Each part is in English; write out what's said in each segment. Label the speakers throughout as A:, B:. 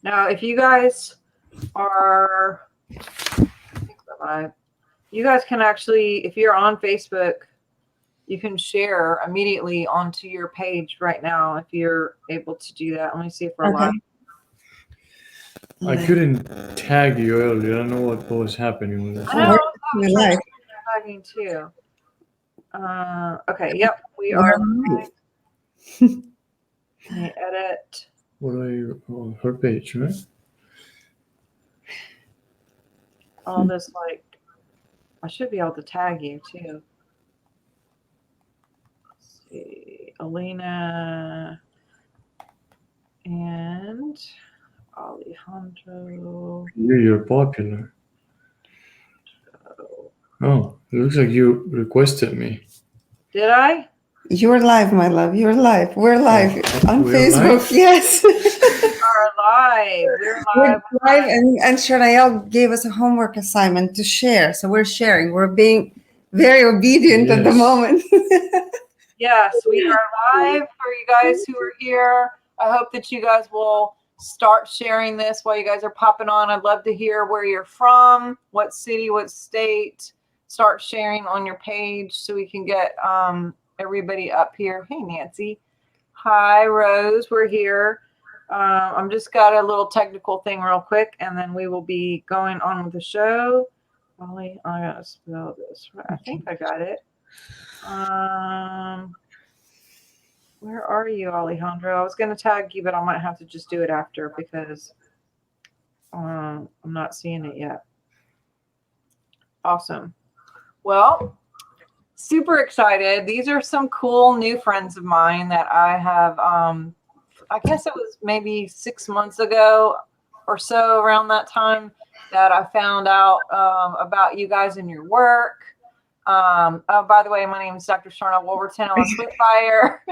A: Now, if you guys are, you guys can actually, if you're on Facebook, you can share immediately onto your page right now if you're able to do that. Let me see if we're live.
B: I couldn't tag you earlier. I don't know what was happening with this.
A: I know, I was tagging too. Okay, yep, we are live. Let me edit.
B: What are you on her page, right?
A: All this, like, I should be able to tag you too. Let's see, Elena and Alejandro.
B: You're popular. Oh, it looks like you requested me.
A: Did I?
C: You're live, my love. You're live. We're live on Facebook.
B: Live?
C: Yes.
A: We're live. We're live.
C: We're live. And Sharnael gave us a homework assignment to share. So we're sharing. We're being very obedient at the moment.
A: Yes, we are live for you guys who are here. I hope that you guys will start sharing this while you guys are popping on. I'd love to hear where you're from, what city, what state. Start sharing on your page so we can get everybody up here. Hey, Nancy. Hi, Rose. We're here. I'm just got a little technical thing real quick, and then we will be going on with the show. Ollie, I gotta spell this. I think I got it. Where are you, Alejandro? I was going to tag you, but I might have to just do it after because I'm not seeing it yet. Awesome. Well, super excited. These are some cool new friends of mine that I have, I guess it was maybe 6 months ago or so, around that time, that I found out about you guys and your work. Oh, by the way, my name is Dr. Sharnael Wolverton. I'm a Spitfire.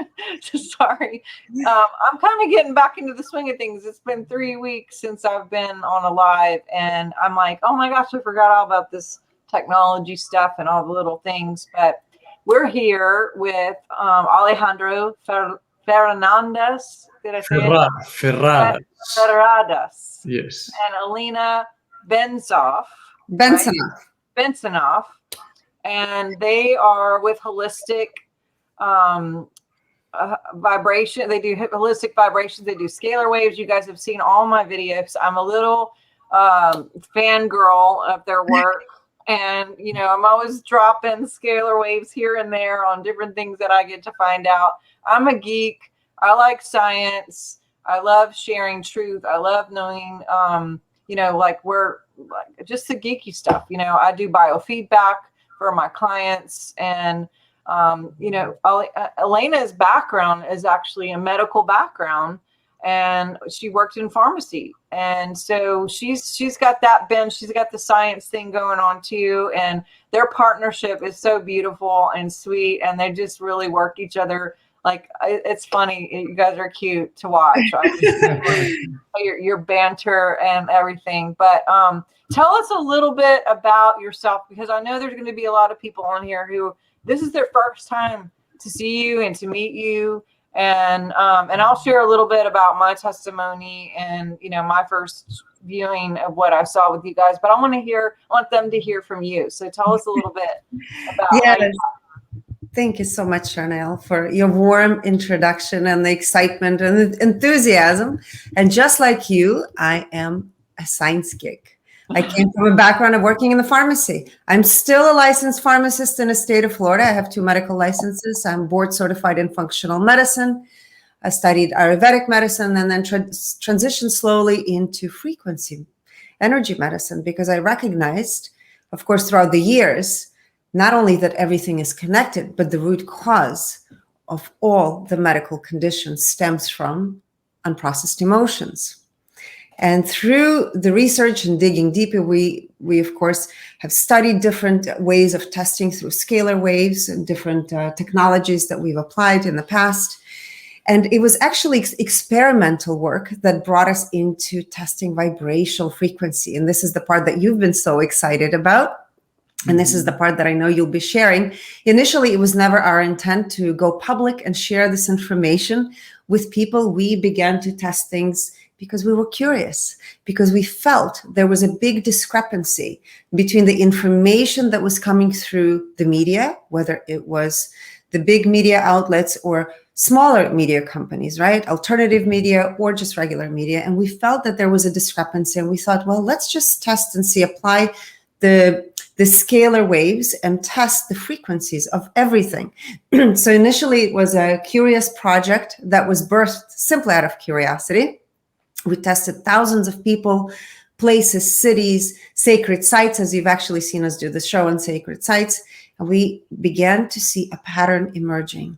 A: Sorry. I'm kind of getting back into the swing of things. It's been 3 weeks since I've been on a live, and I'm like, oh my gosh, I forgot all about this technology stuff and all the little things. But we're here with Alejandro Ferradas. Did I say it?
B: Ferradas.
A: Ferradas.
B: Yes.
A: And Elena Bensonoff.
C: Bensonoff.
A: Right? Bensonoff. And they are with holistic vibration. They do holistic vibrations. They do scalar waves. You guys have seen all my videos. I'm a little fangirl of their work. And, you know, I'm always dropping scalar waves here and there on different things that I get to find out. I'm a geek. I like science. I love sharing truth. I love knowing, you know, like just the geeky stuff. You know, I do biofeedback for my clients, and you know, Elena's background is actually a medical background, and she worked in pharmacy, and so she's got that bend. She's got the science thing going on too, and their partnership is so beautiful and sweet, and they just really work each other. Like, it's funny. You guys are cute to watch. Your banter and everything. But tell us a little bit about yourself, because I know there's going to be a lot of people on here who this is their first time to see you and to meet you. And I'll share a little bit about my testimony and, you know, my first viewing of what I saw with you guys. But I want them to hear from you. So tell us a little bit about how you.
C: Thank you so much, Sharnael, for your warm introduction and the excitement and the enthusiasm. And just like you, I am a science geek. I came from a background of working in the pharmacy. I'm still a licensed pharmacist in the state of Florida. I have 2 medical licenses. I'm board certified in functional medicine. I studied Ayurvedic medicine and then transitioned slowly into frequency energy medicine, because I recognized, of course, throughout the years, not only that everything is connected, but the root cause of all the medical conditions stems from unprocessed emotions. And through the research and digging deeper, we of course have studied different ways of testing through scalar waves and different technologies that we've applied in the past. And it was actually experimental work that brought us into testing vibrational frequency. And this is the part that you've been so excited about. And this is the part that I know you'll be sharing. Initially, it was never our intent to go public and share this information with people. We began to test things Because we were curious, because we felt there was a big discrepancy between the information that was coming through the media, whether it was the big media outlets or smaller media companies, right? Alternative media or just regular media. And we felt that there was a discrepancy, and we thought, well, let's just test and see, apply the scalar waves and test the frequencies of everything. So initially it was a curious project that was birthed simply out of curiosity. We tested thousands of people, places, cities, sacred sites, as you've actually seen us do the show on sacred sites. And we began to see a pattern emerging.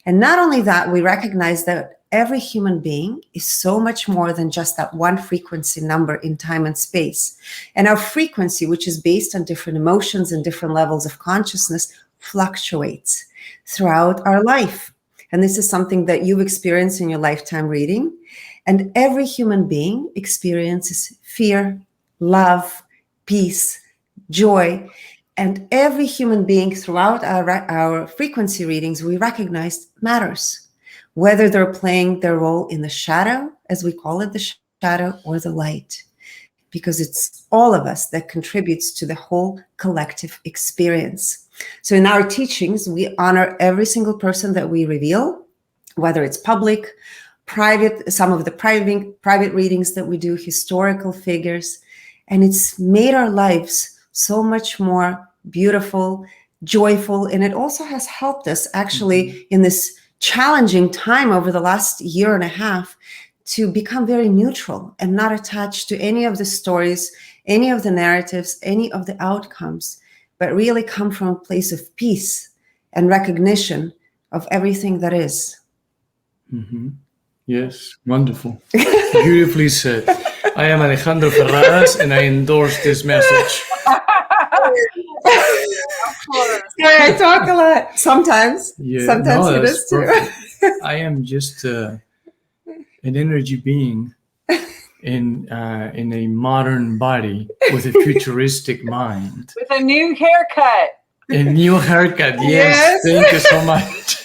C: And not only that, we recognized that every human being is so much more than just that one frequency number in time and space. And our frequency, which is based on different emotions and different levels of consciousness, fluctuates throughout our life. And this is something that you've experienced in your lifetime reading. And every human being experiences fear, love, peace, joy. And every human being throughout our frequency readings, we recognize matters, whether they're playing their role in the shadow, as we call it, the shadow, or the light, because it's all of us that contributes to the whole collective experience. So in our teachings, we honor every single person that we reveal, whether it's public, private, some of the private readings that we do, historical figures, and it's made our lives so much more beautiful, joyful, and it also has helped us actually in this challenging time over the last year and a half to become very neutral and not attached to any of the stories, any of the narratives, any of the outcomes, but really come from a place of peace and recognition of everything that is.
B: Mm-hmm. Yes, wonderful. Beautifully said. I am Alejandro Ferradas, and I endorse this message.
C: Yeah, I talk a lot. Sometimes.
B: Yeah,
C: Sometimes
B: no,
C: it is too.
B: I am just an energy being in a modern body with a futuristic mind.
A: With a new haircut.
B: A new haircut, yes. Thank you so much.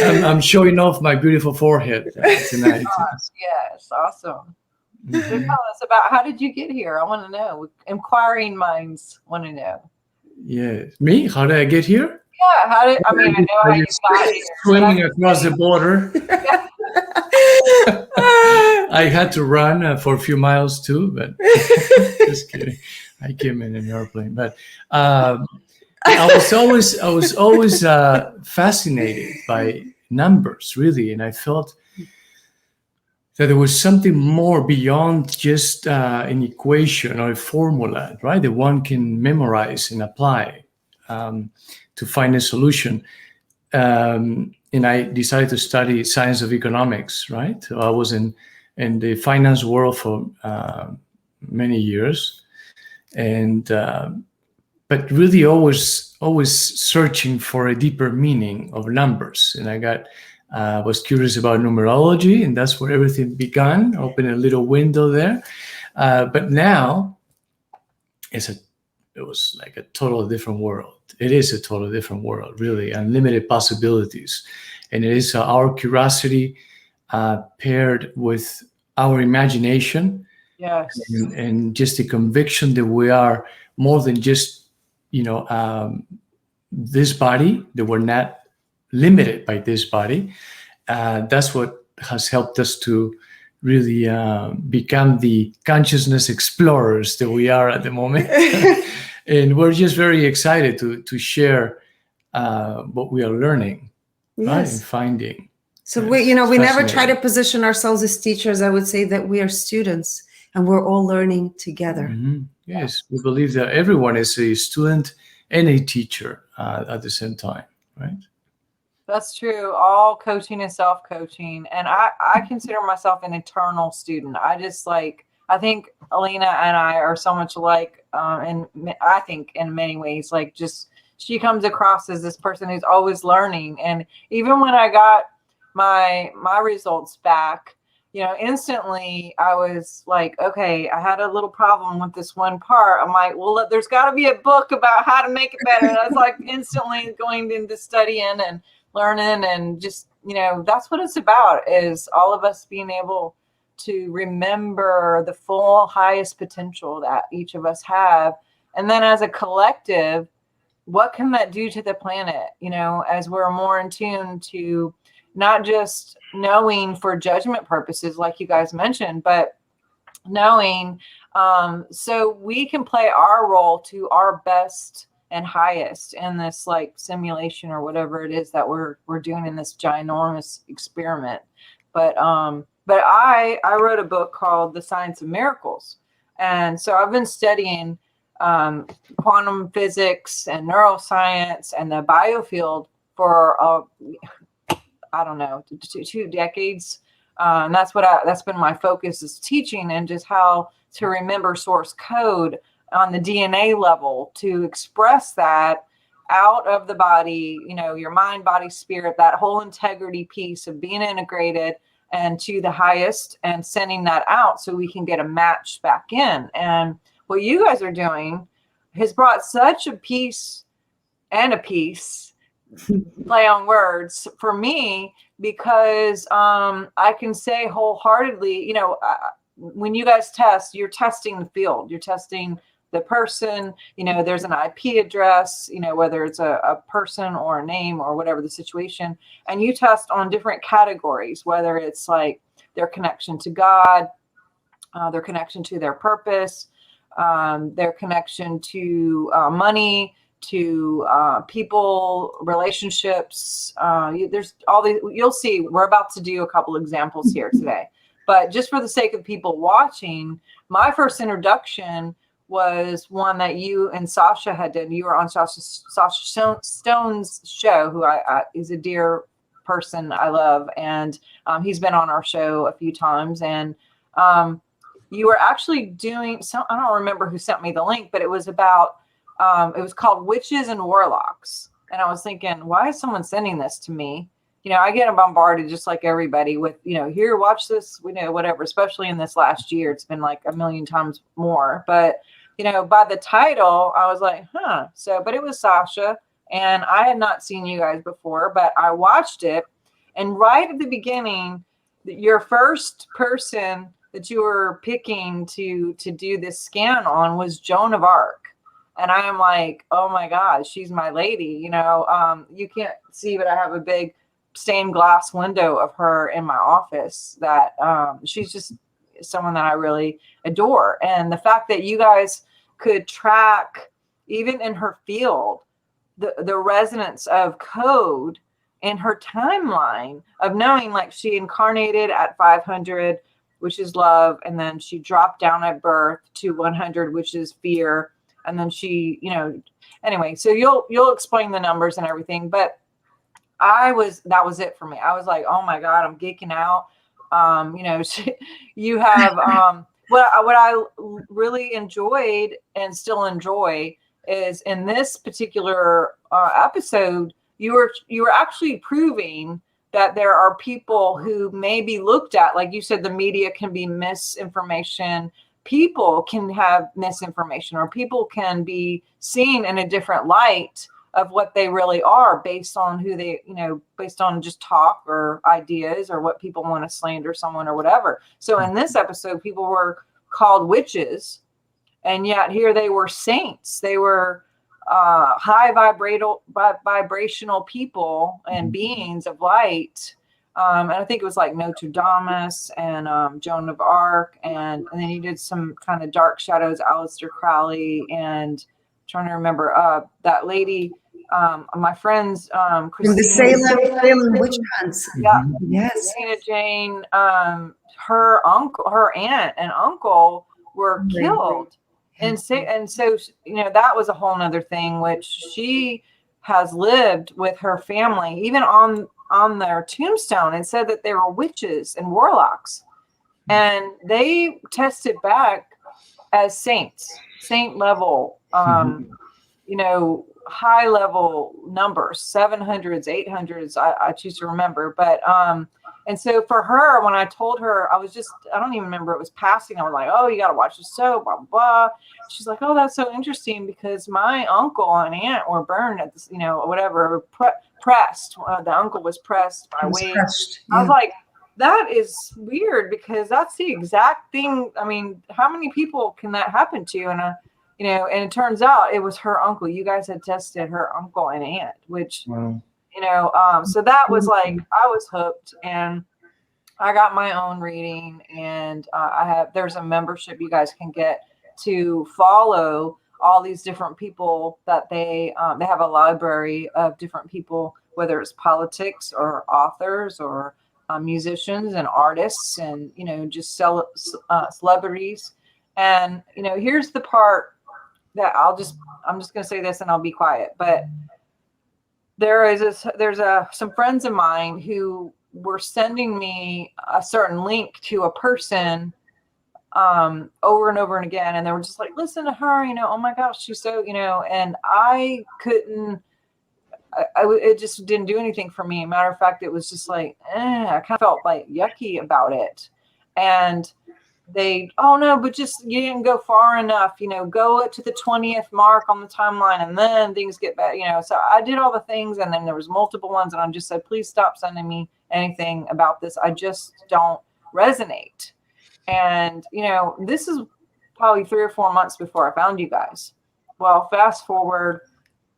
B: I'm showing off my beautiful forehead tonight.
A: Yes, awesome. So tell us about, how did you get here? I want to know. Inquiring minds want to know.
B: Yes. Me? How did I get here?
A: Yeah, I know how you got here.
B: Swimming across the border. I had to run for a few miles too, but just kidding. I came in an airplane, but I was always fascinated by numbers, really, and I felt that there was something more beyond just an equation or a formula, right? That one can memorize and apply to find a solution. And I decided to study science of economics, right? So I was in the finance world for many years, and but really always searching for a deeper meaning of numbers. And I was curious about numerology, and that's where everything began. Open a little window there, but now it was like a totally different world. It is a totally different world, really, unlimited possibilities. And it is our curiosity paired with our imagination.
A: Yes.
B: And just the conviction that we are more than just, this body, that we're not limited by this body. That's what has helped us to really become the consciousness explorers that we are at the moment. And we're just very excited to share what we are learning, right? And finding.
C: So we never try to position ourselves as teachers. I would say that we are students and we're all learning together.
B: Mm-hmm. Yes, we believe that everyone is a student and a teacher at the same time, right?
A: That's true. All coaching is self-coaching. And I consider myself an eternal student. I think Elena and I are so much alike. And I think in many ways, she comes across as this person who's always learning. And even when I got my results back, instantly I was like, okay, I had a little problem with this one part. I'm like, well, there's got to be a book about how to make it better. And I was like instantly going into studying and learning and just that's what it's about, is all of us being able to remember the full highest potential that each of us have. And then as a collective, what can that do to the planet, as we're more in tune to not just knowing for judgment purposes, like you guys mentioned, but knowing so we can play our role to our best and highest in this like simulation or whatever it is that we're doing in this ginormous experiment. But I wrote a book called The Science of Miracles. And so I've been studying quantum physics and neuroscience and the biofield for I don't know, 2 decades. And that's been my focus, is teaching and just how to remember source code on the DNA level, to express that out of the body, your mind, body, spirit, that whole integrity piece of being integrated and to the highest, and sending that out so we can get a match back in. And what you guys are doing has brought such a peace, play on words for me, because I can say wholeheartedly, when you guys test, you're testing the field, you're testing the person, there's an IP address, whether it's a person or a name or whatever the situation, and you test on different categories, whether it's like their connection to God, their connection to their purpose, their connection to money, to people, relationships. There's all these, you'll see, we're about to do a couple examples here today, but just for the sake of people watching, my first introduction was one that you and Sasha had done. You were on Sasha Stone's show, who is a dear person I love, and he's been on our show a few times. And you were actually doing some, I don't remember who sent me the link, but it was about it was called Witches and Warlocks. And I was thinking, why is someone sending this to me? I get bombarded just like everybody with, here, watch this, whatever, especially in this last year. It's been like a million times more. But, by the title, I was like, So, but it was Sasha, and I had not seen you guys before, but I watched it. And right at the beginning, your first person that you were picking to do this scan on was Joan of Arc. And I am like, oh my God, she's my lady. You can't see, but I have a big stained glass window of her in my office that she's just someone that I really adore. And the fact that you guys could track, even in her field, the resonance of code in her timeline of knowing, like, she incarnated at 500, which is love. And then she dropped down at birth to 100, which is fear. And then she, anyway, so you'll explain the numbers and everything, but that was it for me. I was like, oh my God, I'm geeking out. You have, what I really enjoyed and still enjoy is in this particular episode, you were actually proving that there are people who may be looked at, like you said, the media can be misinformation. People can have misinformation, or people can be seen in a different light of what they really are based on who they, based on just talk or ideas or what people want to slander someone or whatever. So in this episode, people were called witches, and yet here they were saints. They were high vibrational people and beings of light. And I think it was like Notre Dame and Joan of Arc. And then he did some kind of dark shadows, Aleister Crowley, and I'm trying to remember that lady, my friends,
C: Christina, the Salem witch hunts.
A: Yeah.
C: Yes.
A: Christina Jane, her aunt and uncle were killed. And so, that was a whole nother thing, which she has lived with her family, even on their tombstone, and said that they were witches and warlocks, and they tested back as saints, saint level, high level numbers, 700s, 800s. I choose to remember, but And so for her, when I told her, I don't even remember, it was passing. I was like, oh, you got to watch the show, blah, blah, blah. She's like, oh, that's so interesting because my uncle and aunt were burned at this, whatever, pressed. The uncle was pressed by weight. I was like, that is weird because that's the exact thing. I mean, how many people can that happen to? And, and it turns out it was her uncle. You guys had tested her uncle and aunt, which,
B: Wow.
A: So that was like, I was hooked, and I got my own reading, and there's a membership you guys can get to follow all these different people that they have a library of different people, whether it's politics or authors or musicians and artists and, just celebrities. And, here's the part that I'm just going to say this and I'll be quiet, but there's some friends of mine who were sending me a certain link to a person over and over and again. And they were just like, listen to her, oh my gosh, she's so, and I couldn't, it just didn't do anything for me. Matter of fact, it was just like, I kind of felt like yucky about it. And oh no, but just, you didn't go far enough, go up to the 20th mark on the timeline and then things get bad, so I did all the things and then there was multiple ones and I just said, please stop sending me anything about this. I just don't resonate. And, this is probably 3 or 4 months before I found you guys. Well, fast forward,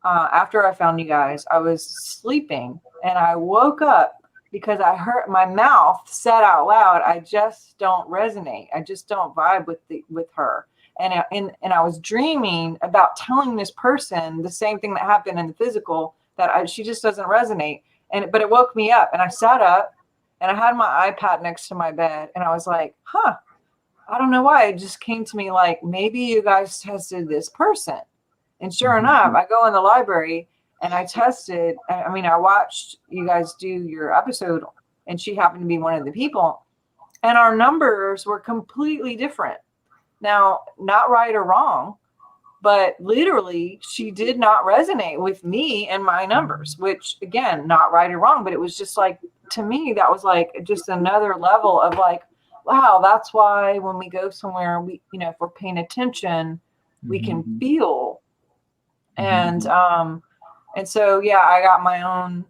A: after I found you guys, I was sleeping and I woke up because I heard my mouth said out loud, I just don't resonate. I just don't vibe with her. And I was dreaming about telling this person the same thing that happened in the physical, that she just doesn't resonate. But it woke me up and I sat up and I had my iPad next to my bed and I was like, I don't know why. It just came to me like, maybe you guys tested this person. And sure enough, I go in the library and I tested, I watched you guys do your episode and she happened to be one of the people and our numbers were completely different. Now, not right or wrong, but literally she did not resonate with me and my numbers, which again, not right or wrong, but it was just like, to me, that was like just another level of like, wow, that's why when we go somewhere, we, if we're paying attention, we can feel. And so, yeah, I got my own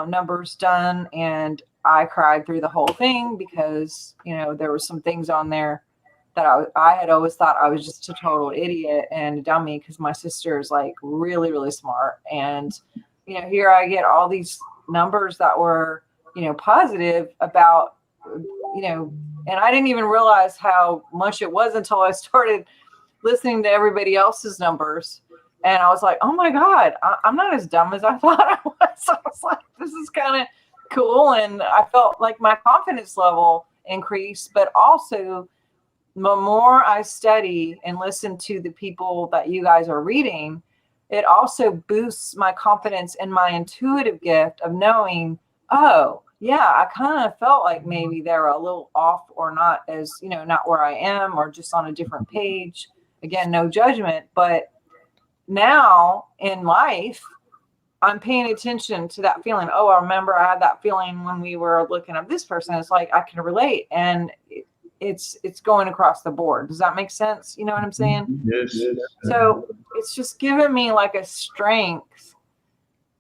A: numbers done and I cried through the whole thing because, there were some things on there that I had always thought I was just a total idiot and a dummy because my sister is like really, really smart. And, here I get all these numbers that were, positive about, and I didn't even realize how much it was until I started listening to everybody else's numbers. And I was like, oh my God, I'm not as dumb as I thought I was. So I was like, this is kind of cool. And I felt like my confidence level increased, but also the more I study and listen to the people that you guys are reading, it also boosts my confidence in my intuitive gift of knowing, oh, yeah, I kind of felt like maybe they're a little off or not as, not where I am or just on a different page. Again, no judgment, but now in life, I'm paying attention to that feeling. Oh, I remember I had that feeling when we were looking at this person. It's like, I can relate. And it's going across the board. Does that make sense? You know what I'm saying?
B: Yes.
A: So it's just given me like a strength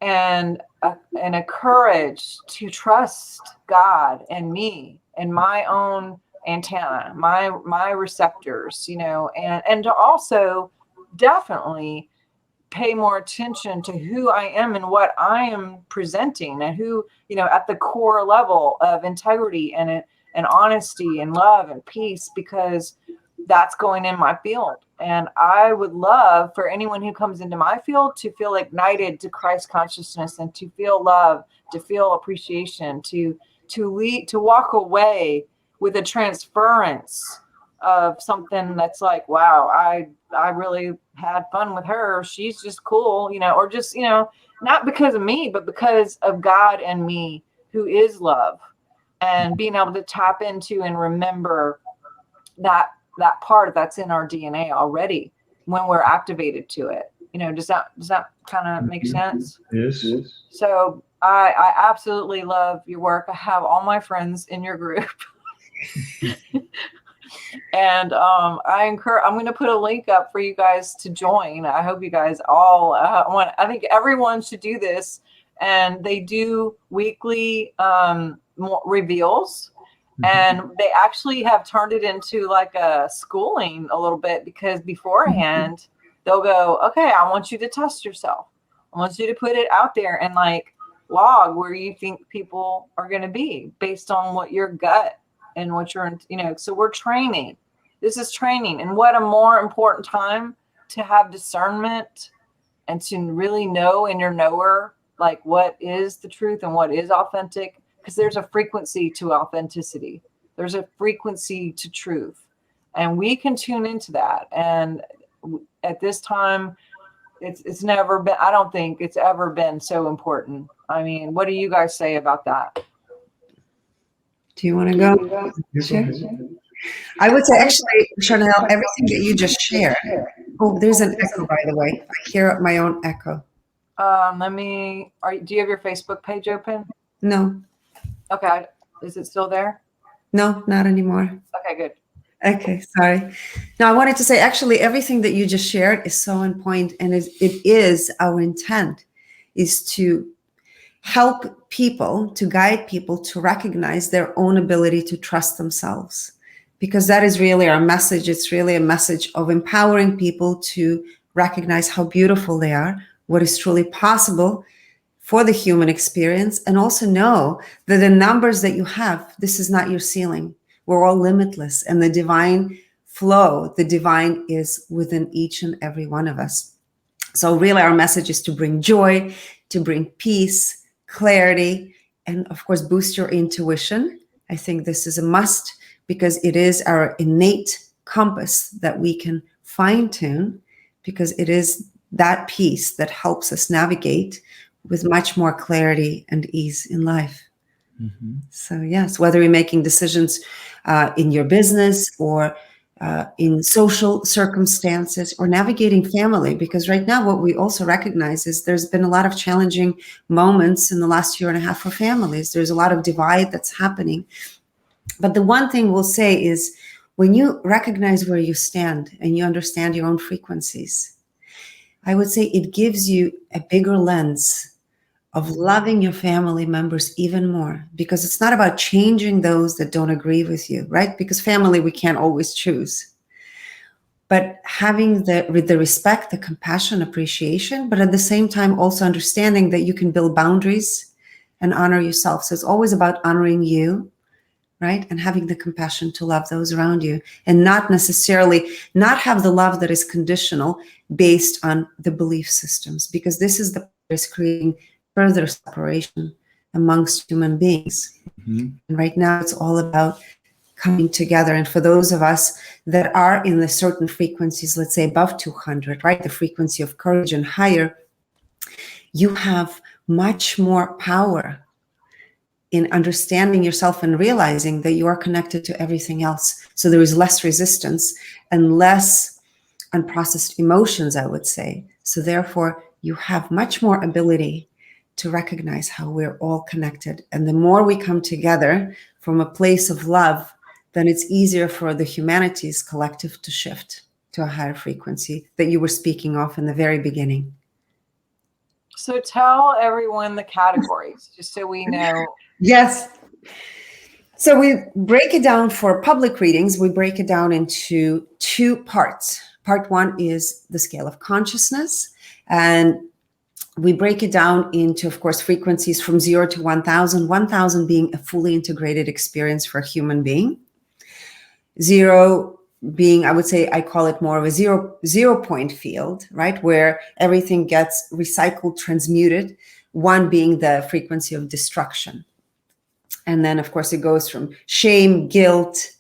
A: and a courage to trust God and me and my own antenna, my receptors, and to also definitely pay more attention to who I am and what I am presenting and who, at the core level of integrity and honesty and love and peace, because that's going in my field. And I would love for anyone who comes into my field to feel ignited to Christ consciousness and to feel love, to feel appreciation, to walk away with a transference of something that's like, wow, I really had fun with her. She's just cool, or just, not because of me, but because of God and me, who is love, and being able to tap into and remember that part that's in our DNA already when we're activated to it. Does that kind of make sense?
B: Yes.
A: So I absolutely love your work. I have all my friends in your group. And I'm going to put a link up for you guys to join. I hope you guys all I think everyone should do this. And they do weekly reveals. And they actually have turned it into like a schooling a little bit, because beforehand they'll go, okay, I want you to test yourself. I want you to put it out there and like log where you think people are going to be based on what your gut and what you're, so we're training. This is training. And what a more important time to have discernment and to really know in your knower, like what is the truth and what is authentic. Because there's a frequency to authenticity. There's a frequency to truth. And we can tune into that. And at this time, it's never been, I don't think it's ever been so important. I mean, what do you guys say about that?
C: Do you want to go? Sure. I would say, actually, Sharnael, everything that you just shared. Oh, there's an echo, by the way. I hear my own echo.
A: Do you have your Facebook page open?
C: No.
A: Okay. Is it still there?
C: No, not anymore.
A: Okay, good.
C: Okay, sorry. Now, I wanted to say, actually, everything that you just shared is so on point, and it is our intent is to help people, to guide people to recognize their own ability to trust themselves, because that is really our message. It's really a message of empowering people to recognize how beautiful they are, what is truly possible for the human experience, and also know that the numbers that you have, this is not your ceiling. We're all limitless, and the divine flow, the divine is within each and every one of us. So really our message is to bring joy, to bring peace, clarity, and of course, boost your intuition. I think this is a must, because it is our innate compass that we can fine tune, because it is that piece that helps us navigate with much more clarity and ease in life. Mm-hmm. So yes, whether you're making decisions in your business or in social circumstances or navigating family, because right now what we also recognize is there's been a lot of challenging moments in the last year and a half for families. There's a lot of divide that's happening. But the one thing we'll say is, when you recognize where you stand and you understand your own frequencies, I would say it gives you a bigger lens of loving your family members even more, because it's not about changing those that don't agree with you, right? Because family, we can't always choose. But having the respect, the compassion, appreciation, but at the same time also understanding that you can build boundaries and honor yourself. So it's always about honoring you, right? And having the compassion to love those around you, and not necessarily not have the love that is conditional based on the belief systems, because this is creating further separation amongst human beings. Mm-hmm. And right now it's all about coming together. And for those of us that are in the certain frequencies, let's say above 200, right? The frequency of courage and higher, you have much more power in understanding yourself and realizing that you are connected to everything else. So there is less resistance and less unprocessed emotions, I would say. So therefore, you have much more ability to recognize how we're all connected. And the more we come together from a place of love, then it's easier for the humanity's collective to shift to a higher frequency that you were speaking of in the very beginning.
A: So tell everyone the categories, just so we know.
C: Yes. So we break it down for public readings. We break it down into two parts. Part one is the scale of consciousness. And we break it down into, of course, frequencies from 0 to 1,000, 1,000 being a fully integrated experience for a human being. 0 being, I would say, I call it more of a zero point field, right? Where everything gets recycled, transmuted. 1 being the frequency of destruction. And then, of course, it goes from shame, guilt,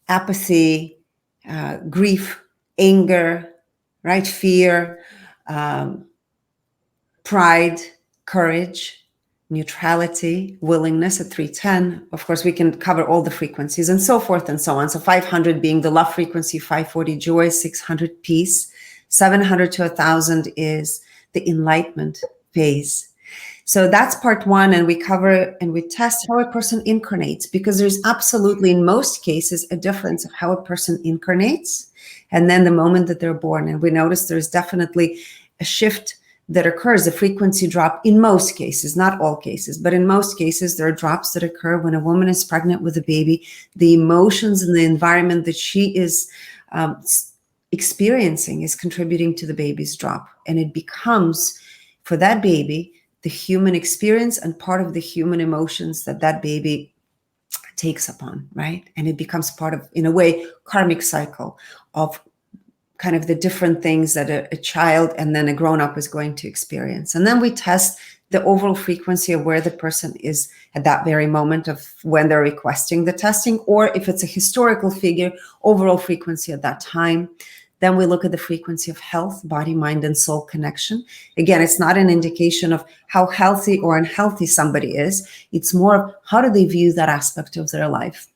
C: apathy, grief, anger, right? Fear, pride, courage, neutrality, willingness at 310. Of course, we can cover all the frequencies and so forth and so on. So 500 being the love frequency, 540 joy, 600 peace, 700 to 1,000 is the enlightenment phase. So that's part one, and we cover and we test how a person incarnates, because there's absolutely, in most cases, a difference of how a person incarnates and then the moment that they're born. And we notice there's definitely a shift that occurs, a frequency drop in most cases, not all cases, but in most cases, there are drops that occur when a woman is pregnant with a baby. The emotions and the environment that she is experiencing is contributing to the baby's drop. And it becomes, for that baby, the human experience and part of the human emotions that that baby takes upon, right? And it becomes part of, in a way, karmic cycle of kind of the different things that a child and then a grown-up is going to experience. And then we test the overall frequency of where the person is at that very moment of when they're requesting the testing, or if it's a historical figure, overall frequency at that time. Then we look at the frequency of health, body, mind, and soul connection. Again, it's not an indication of how healthy or unhealthy somebody is. It's more of how do they view that aspect of their life.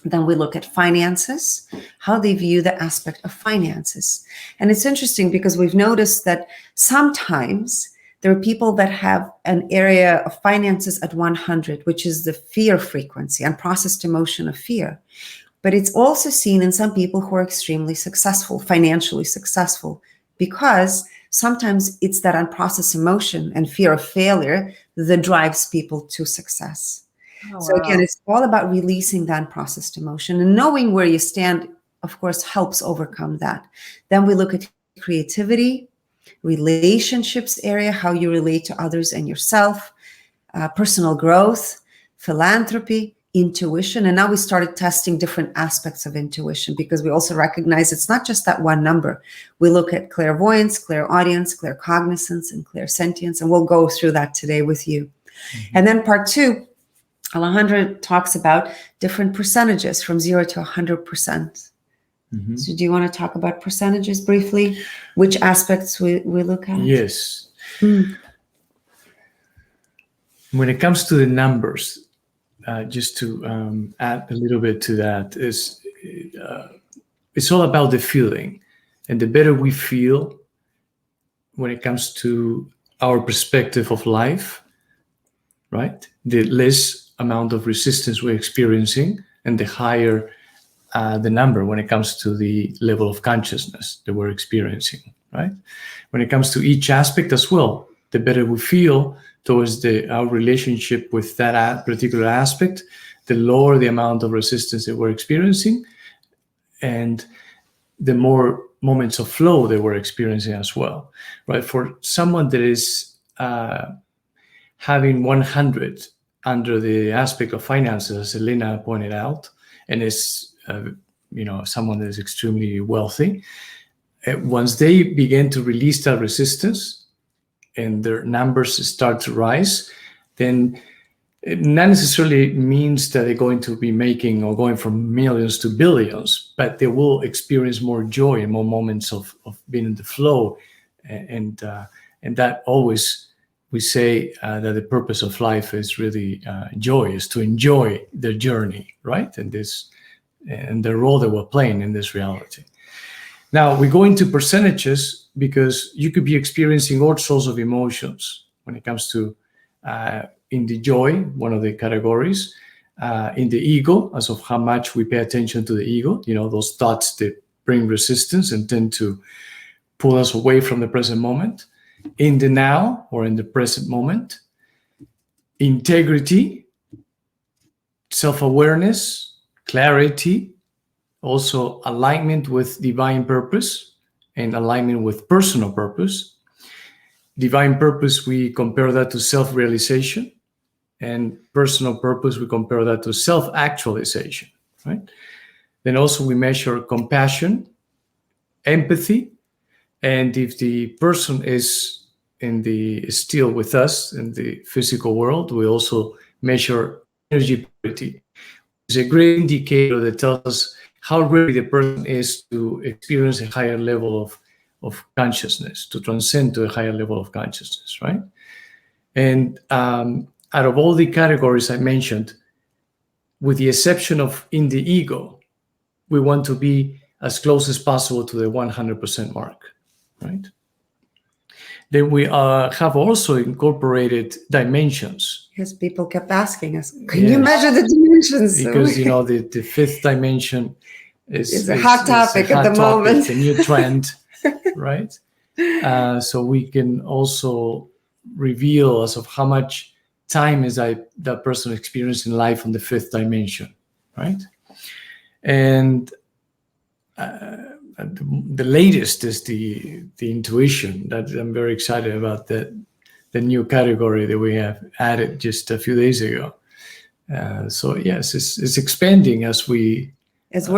C: Then we look at finances, how they view the aspect of finances. And it's interesting because we've noticed that sometimes there are people that have an area of finances at 100, which is the fear frequency, unprocessed emotion of fear. But it's also seen in some people who are extremely successful, financially successful, because sometimes it's that unprocessed emotion and fear of failure that drives people to success.
A: Oh,
C: So
A: wow.
C: again, it's all about releasing that unprocessed emotion, and knowing where you stand, of course, helps overcome that. Then we look at creativity, relationships area, how you relate to others and yourself, personal growth, philanthropy, intuition. And now we started testing different aspects of intuition, because we also recognize it's not just that one number. We look at clairvoyance, clairaudience, claircognizance, and clairsentience, and we'll go through that today with you. Mm-hmm. And then part two, Alejandro talks about different percentages from 0 to 100%. Mm-hmm. So do you want to talk about percentages briefly? Which aspects we look at?
B: Yes. When it comes to the numbers, just to add a little bit to that, it's all about the feeling. And the better we feel when it comes to our perspective of life, right? The less amount of resistance we're experiencing, and the higher the number when it comes to the level of consciousness that we're experiencing, right? When it comes to each aspect as well, the better we feel towards our relationship with that particular aspect, the lower the amount of resistance that we're experiencing, and the more moments of flow that we're experiencing as well, right? For someone that is having 100 under the aspect of finances, as Elena pointed out, and is someone that is extremely wealthy, once they begin to release that resistance and their numbers start to rise, then it not necessarily means that they're going to be making or going from millions to billions, but they will experience more joy and more moments of being in the flow. And that always, we say that the purpose of life is really joy, is to enjoy the journey, right? And the role that we're playing in this reality. Now, we go into percentages because you could be experiencing all sorts of emotions when it comes to in the joy, one of the categories, in the ego, as of how much we pay attention to the ego, those thoughts that bring resistance and tend to pull us away from the present moment. In the now, or in the present moment, integrity, self-awareness, clarity, also alignment with divine purpose and alignment with personal purpose. Divine purpose, we compare that to self-realization, and personal purpose, we compare that to self-actualization, right? Then also we measure compassion, empathy, and if the person is still with us in the physical world, we also measure energy purity. It's a great indicator that tells us how ready the person is to experience a higher level of consciousness, to transcend to a higher level of consciousness, right? And out of all the categories I mentioned, with the exception of in the ego, we want to be as close as possible to the 100% mark, right? Then we have also incorporated dimensions.
C: Yes, people kept asking us, can you
B: Yes.
C: measure the dimensions?
B: Because, the fifth dimension is
C: a hot topic at the moment.
B: a new trend, right? So we can also reveal as of how much time is that person experiencing life on the fifth dimension, right? And the latest is the intuition. That I'm very excited about, the new category that we have added just a few days ago. So yes, it's expanding as
C: we're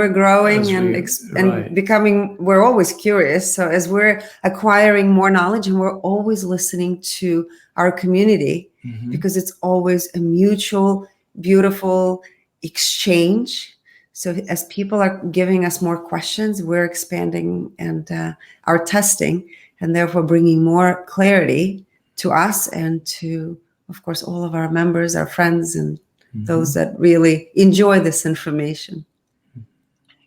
C: growing and becoming, we're always curious. So as we're acquiring more knowledge, and we're always listening to our community, because it's always a mutual, beautiful exchange. So as people are giving us more questions, we're expanding and our testing, and therefore bringing more clarity to us and to, of course, all of our members, our friends, and those that really enjoy this information.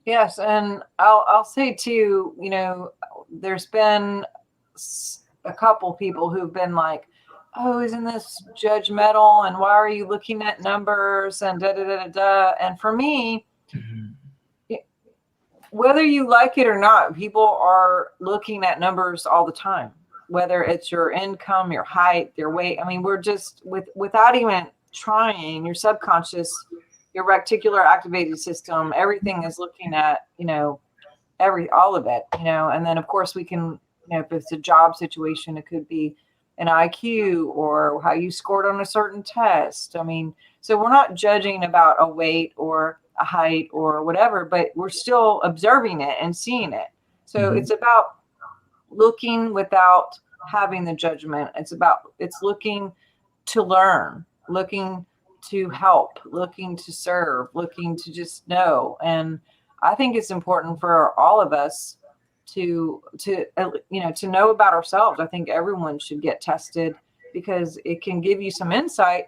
A: Yes, and I'll say too, there's been a couple people who've been like, oh, isn't this judgmental? And why are you looking at numbers and da da da da da? And for me, whether you like it or not, people are looking at numbers all the time, whether it's your income, your height, your weight. I mean, we're just without even trying, your subconscious, your reticular activated system, everything is looking at, all of it, and then of course we can, if it's a job situation, it could be an IQ or how you scored on a certain test. I mean, so we're not judging about a weight or a height or whatever, but we're still observing it and seeing it. So it's about looking without having the judgment. It's looking to learn, looking to help, looking to serve, looking to just know. And I think it's important for all of us to know about ourselves. I think everyone should get tested, because it can give you some insight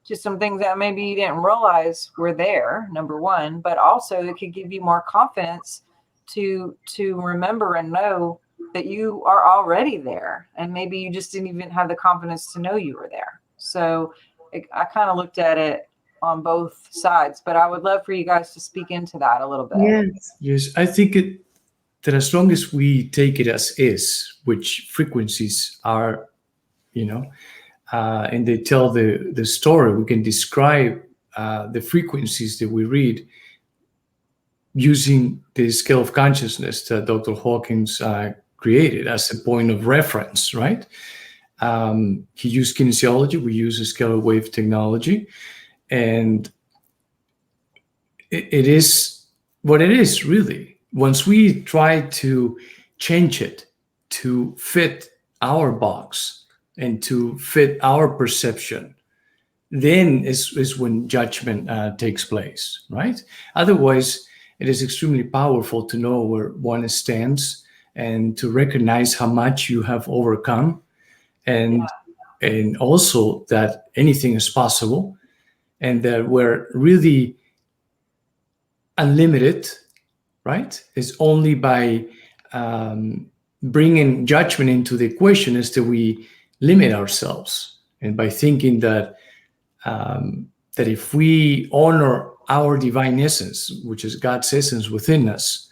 A: to some things that maybe you didn't realize were there, number one, but also it could give you more confidence to remember and know that you are already there. And maybe you just didn't even have the confidence to know you were there. So I kind of looked at it on both sides, but I would love for you guys to speak into that a little bit.
B: Yes, I think that as long as we take it as is, which frequencies are, and they tell the story, we can describe the frequencies that we read using the scale of consciousness that Dr. Hawkins created as a point of reference, right? He used kinesiology, we use a scalar wave technology, and it is what it is, really. Once we try to change it to fit our box and to fit our perception, then is when judgment takes place, right? Otherwise, it is extremely powerful to know where one stands and to recognize how much you have overcome, and also that anything is possible, and that we're really unlimited, right? It's only by bringing judgment into the equation is that we limit ourselves, and by thinking that if we honor our divine essence, which is God's essence within us,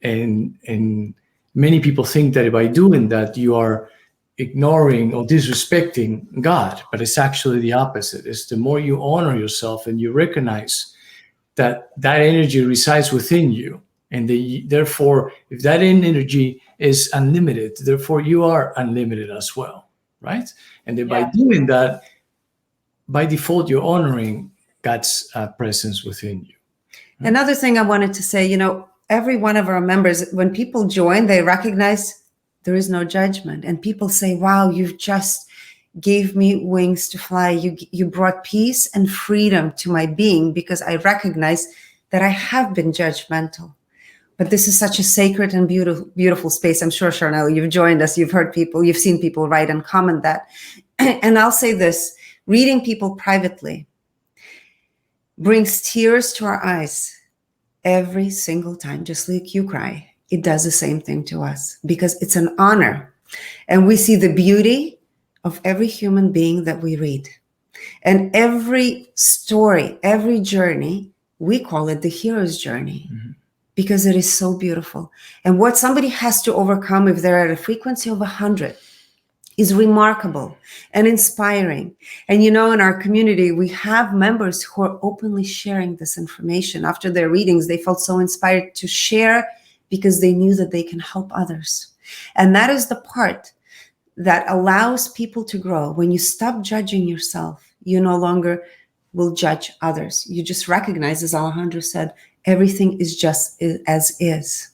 B: and many people think that by doing that you are ignoring or disrespecting God, but it's actually the opposite. It's the more you honor yourself and you recognize that energy resides within you, and therefore, if that energy is unlimited, therefore you are unlimited as well, right? And then by doing that, by default, you're honoring God's presence within you. Right?
C: Another thing I wanted to say, every one of our members, when people join, they recognize there is no judgment. And people say, wow, you've just gave me wings to fly. You brought peace and freedom to my being, because I recognize that I have been judgmental. But this is such a sacred and beautiful space. I'm sure, Sharnael, you've joined us. You've heard people, you've seen people write and comment that. And I'll say this, reading people privately brings tears to our eyes every single time, just like you cry. It does the same thing to us, because it's an honor And we see the beauty of every human being that we read. And every story, every journey, we call it the hero's journey because it is so beautiful. And what somebody has to overcome if they're at a frequency of 100 is remarkable and inspiring. And in our community, we have members who are openly sharing this information. After their readings, they felt so inspired to share because they knew that they can help others. And that is the part that allows people to grow. When you stop judging yourself, you no longer will judge others. You just recognize, as Alejandro said, everything is just as is.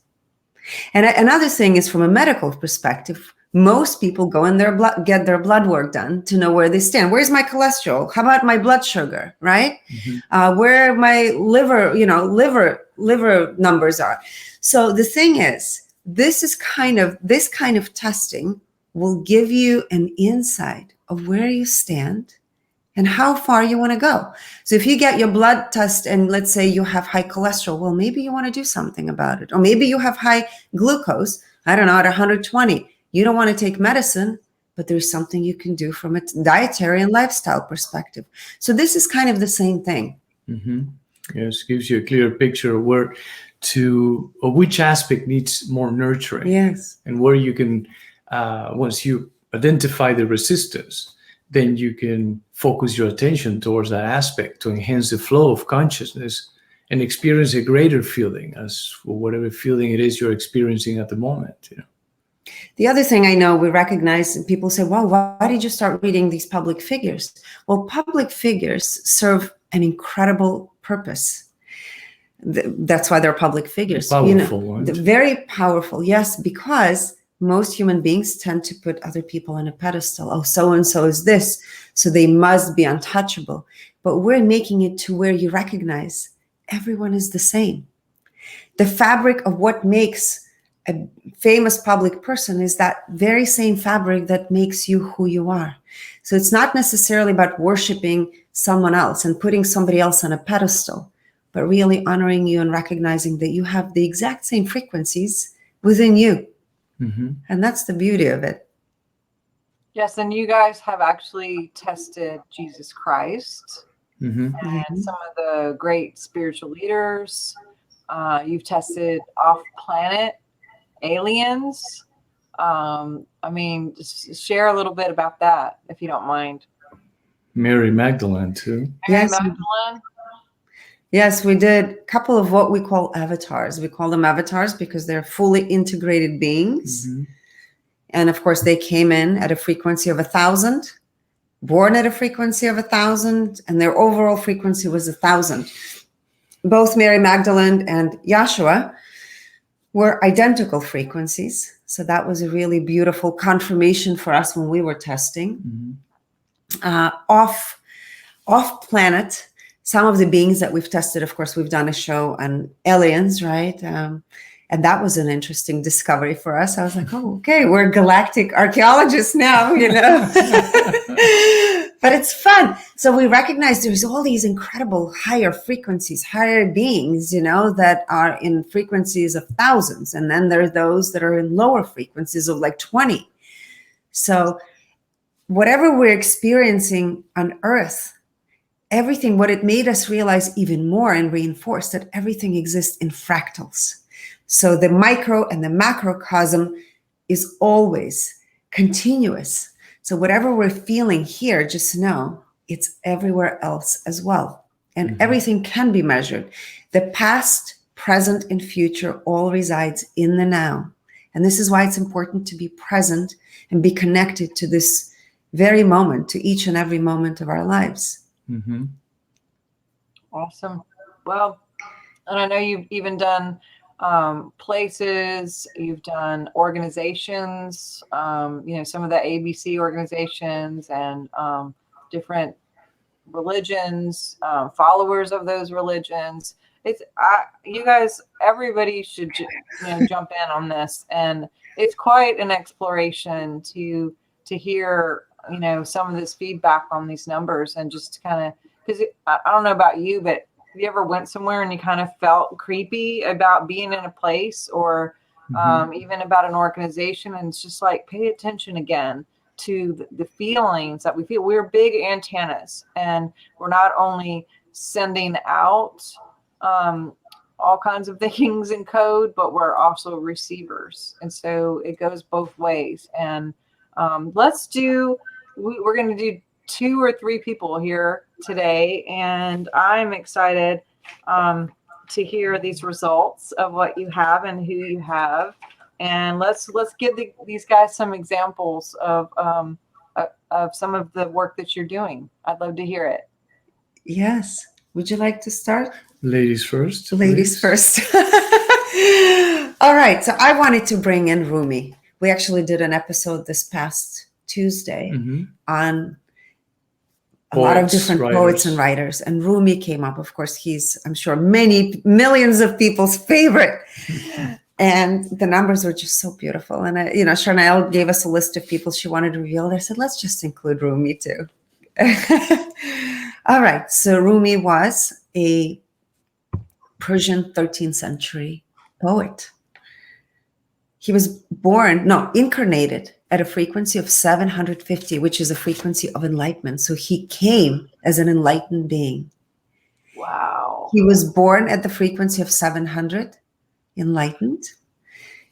C: And another thing is, from a medical perspective, most people go in get their blood work done to know where they stand. Where's my cholesterol? How about my blood sugar, right? Where my liver numbers are. So the thing is, this kind of testing will give you an insight of where you stand and how far you want to go. So if you get your blood test and let's say you have high cholesterol, well, maybe you want to do something about it. Or maybe you have high glucose, I don't know, at 120. You don't want to take medicine, but there's something you can do from a dietary and lifestyle perspective. So this is kind of the same thing.
B: Yes, gives you a clear picture of which aspect needs more nurturing.
C: Yes.
B: And where you can, once you identify the resistance, then you can focus your attention towards that aspect to enhance the flow of consciousness and experience a greater feeling as for whatever feeling it is you're experiencing at the moment.
C: The other thing I know we recognize, and people say, well, why did you start reading these public figures? Well, public figures serve an incredible purpose. That's why they're public figures.
B: Powerful ones.
C: Very powerful, yes, because most human beings tend to put other people on a pedestal. Oh, so-and-so is this, so they must be untouchable. But we're making it to where you recognize everyone is the same. The fabric of what makes a famous public person is that very same fabric that makes you who you are. So it's not necessarily about worshiping someone else and putting somebody else on a pedestal, but really honoring you and recognizing that you have the exact same frequencies within you. And that's the beauty of it.
A: Yes, and you guys have actually tested Jesus Christ and some of the great spiritual leaders. You've tested off-planet aliens. Just share a little bit about that, if you don't mind.
B: Mary Magdalene, too.
A: Mary Magdalene?
C: Yes, we did a couple of what we call avatars. We call them avatars because they're fully integrated beings. And of course, they came in at a frequency of 1,000, born at a frequency of 1,000, and their overall frequency was 1,000. Both Mary Magdalene and Yahshua were identical frequencies. So that was a really beautiful confirmation for us when we were testing. Off planet, some of the beings that we've tested, of course, we've done a show on aliens, right? And that was an interesting discovery for us. I was like, oh, okay, we're galactic archaeologists now, But it's fun. So we recognize there's all these incredible higher frequencies, higher beings, that are in frequencies of thousands. And then there are those that are in lower frequencies of like 20. So whatever we're experiencing on Earth, everything, what it made us realize even more and reinforce that everything exists in fractals. So the micro and the macrocosm is always continuous. So whatever we're feeling here, just know it's everywhere else as well. And everything can be measured. The past, present, and future all resides in the now. And this is why it's important to be present and be connected to this very moment, to each and every moment of our lives.
A: Awesome. Well, and I know you've even done places, you've done organizations, some of the ABC organizations and different religions, followers of those religions. You guys, everybody should jump in on this, and it's quite an exploration to hear some of this feedback on these numbers, and just kind of, because I don't know about you, but have you ever went somewhere and you kind of felt creepy about being in a place, or even about an organization. And it's just like, pay attention again to the feelings that we feel. We're big antennas, and we're not only sending out all kinds of things in code, but we're also receivers. And so it goes both ways. And we're going to do 2 or 3 people here today. And I'm excited to hear these results of what you have and who you have. And let's give these guys some examples of some of the work that you're doing. I'd love to hear it.
C: Yes. Would you like to start?
B: Ladies first.
C: Ladies first. All right. So I wanted to bring in Rumi. We actually did an episode this past Tuesday on a lot of different poets and writers. And Rumi came up. Of course, he's, I'm sure, many millions of people's favorite. And the numbers were just so beautiful. And, Sharnael gave us a list of people she wanted to reveal. I said, let's just include Rumi too. All right. So Rumi was a Persian 13th century poet. He was incarnated at a frequency of 750, which is a frequency of enlightenment. So he came as an enlightened being.
A: Wow.
C: He was born at the frequency of 700, enlightened.